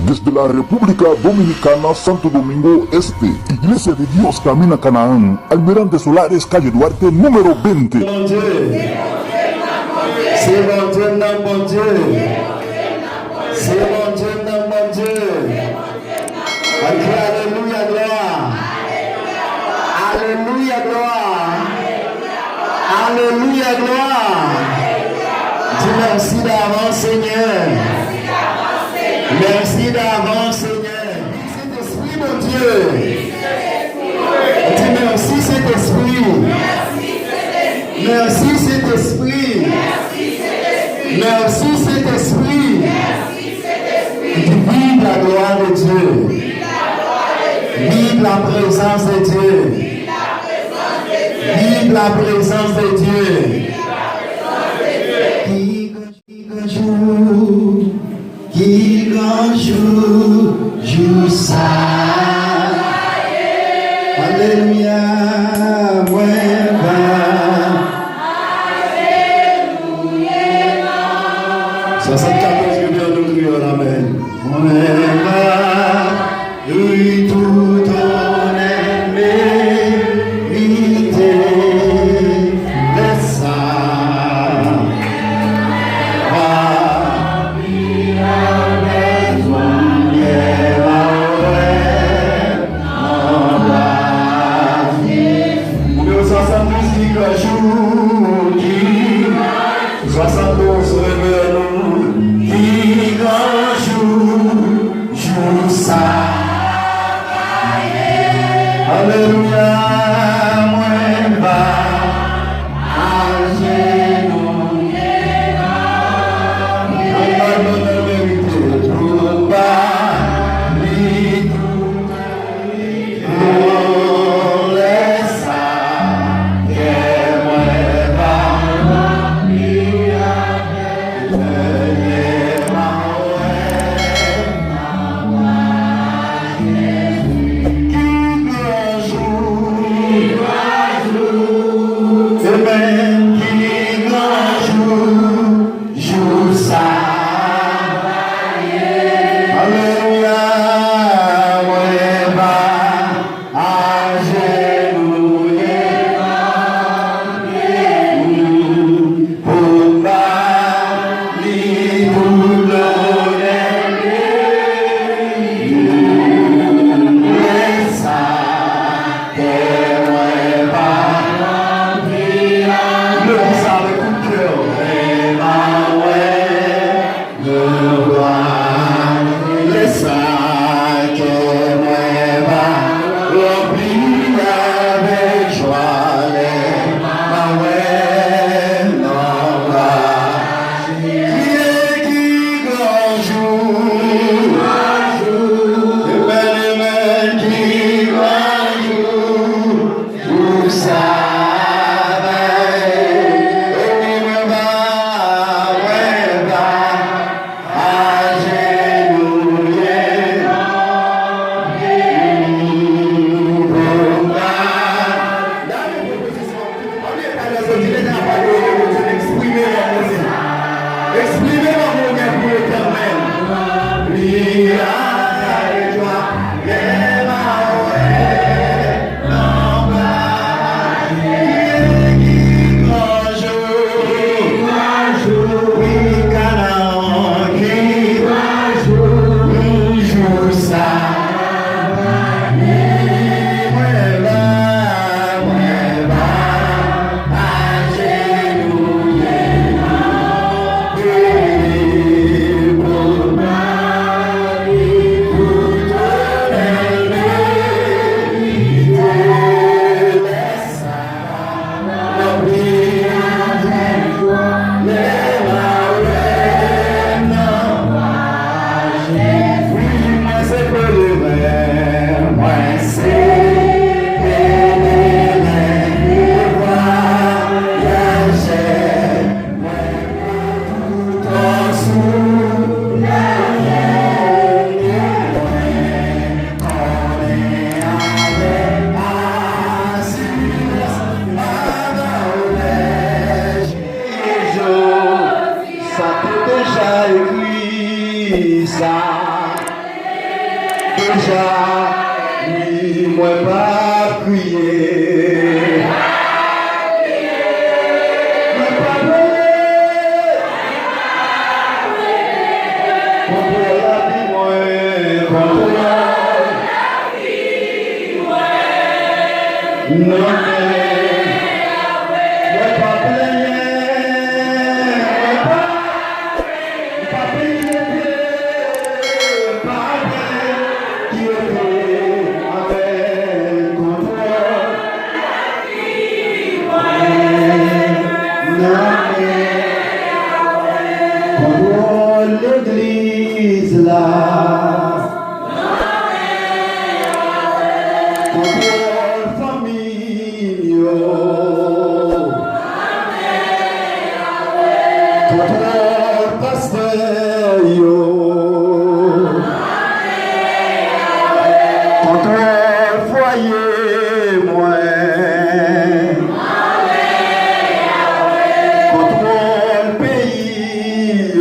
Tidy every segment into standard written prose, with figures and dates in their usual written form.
desde la República Dominicana, Santo Domingo Este, Iglesia de Dios Camina Canaán, Almirante Solares, calle Duarte, número 20. Bon Dieu. C'est bon Dieu, non bon Dieu. C'est bon Dieu, non bon Dieu. Alléluia, gloire. Alléluia, gloire. Alléluia, gloire. Dis merci d'avance, Seigneur. Merci d'avance, Seigneur. Saint-Esprit, mon Dieu. Dis merci, Saint-Esprit. Merci, Saint-Esprit. Merci, Saint-Esprit. Vive la gloire de Dieu. Vive la présence de Dieu. Vive la présence de Dieu. Qui joue ça. Alléluia, ouais, va. Alléluia. 74 millions de crieurs, amen. Ouais, va. Oui, tout ton mérité de ça. déjà, oui, moi pas crier. Moi pas pleurer. Contre la vie, moi, contre la vie, moi. Non, moi pas plaigner. Pas plaigner. L'église là, contrôle famille, contrôle pasteur, contrôle foyer, moi, contrôle pays,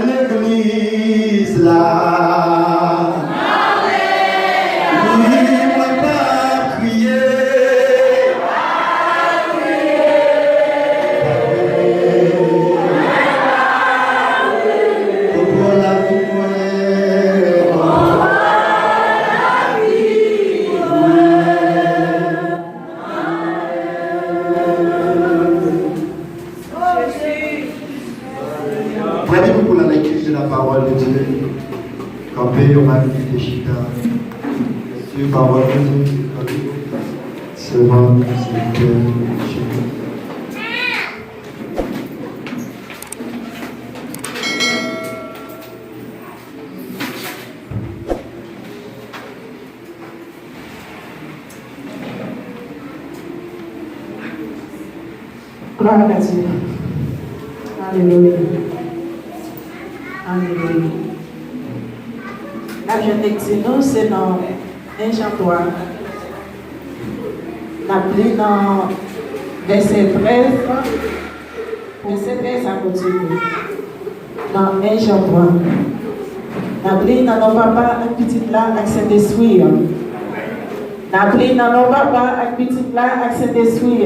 l'église là. Oui, moi pas crier. Pour la vie, prenez-vous pour la lecture de la parole de Dieu. Campez au mari de Chita. Sur parole de Dieu. Seulement, c'est le cœur de Chita. Gloire à Dieu. Alléluia. Alléluia. La jeune lecture, c'est dans 1 Jean 3. La pli dans verset 13. Verset 13 à continue. Dans 1 Jean 3. La pli dans nos papas avec petit là avec cet esprit. La pli dans nos papas avec petit là avec cet esprit.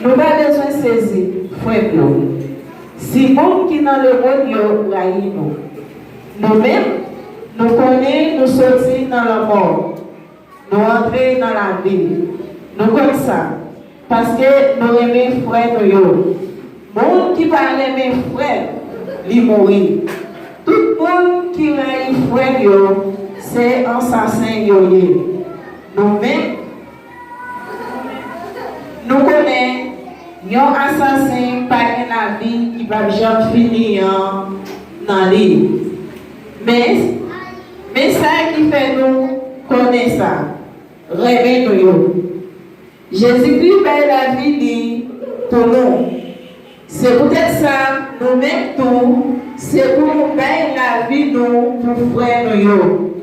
Nous avons besoin de saisir, frère. Si on qui dans le monde, nous, nous-mêmes, nous connaissons, nous sortir dans la mort, nous entrer dans la vie. Nous comme ça, parce que nous aimons frère nous. Le monde qui parle de mes frères, il mourit. Tout le monde qui aime frère, c'est un assassin. Nous-mêmes, nous connaissons. Yon assassin par la vie qui va jamais finir dans l'île. Mais ça qui fait nous connaître ça, rêver nous. Jésus-Christ paye la vie pour nous. C'est peut-être ça, nous-mêmes tout, c'est pour nous payer la vie nous pour frère nous.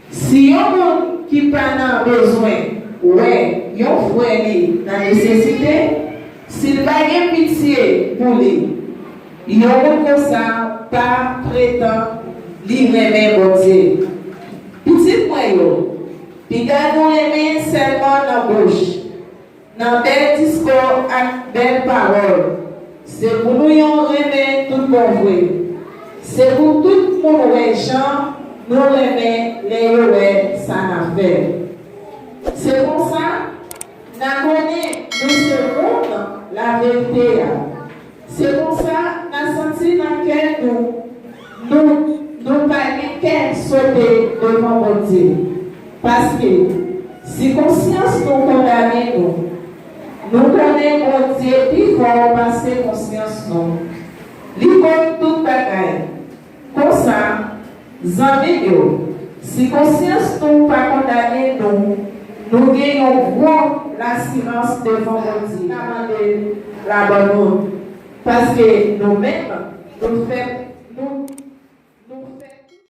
Si yon monde qui pas dans besoin, ouais, yon frère dans nécessité, s'il va y avoir pitié pour lui, il y a comme ça, pas prétend livrer mon Dieu. Petit point, puis gardons les mains seulement dans la bouche, dans bel discours et belles paroles. C'est pour nous y remettre tout bon vrai. C'est pour tout le monde, gens, nous remettre les jouets sans affaire. C'est pour ça, nous connaissons nous ce monde. La vérité. C'est pour ça qu'on a senti dans lequel nous pas qu'elle sauter devant mon Dieu. Parce que si conscience nous condamne nous connaissons mon Dieu plus fort parce que conscience nous. Il compte toute bagaille. Comme ça, si conscience nous pas condamné nous gagnons gros l'assurance devant mon Dieu. La bonne. Parce que nous-mêmes, nous faisons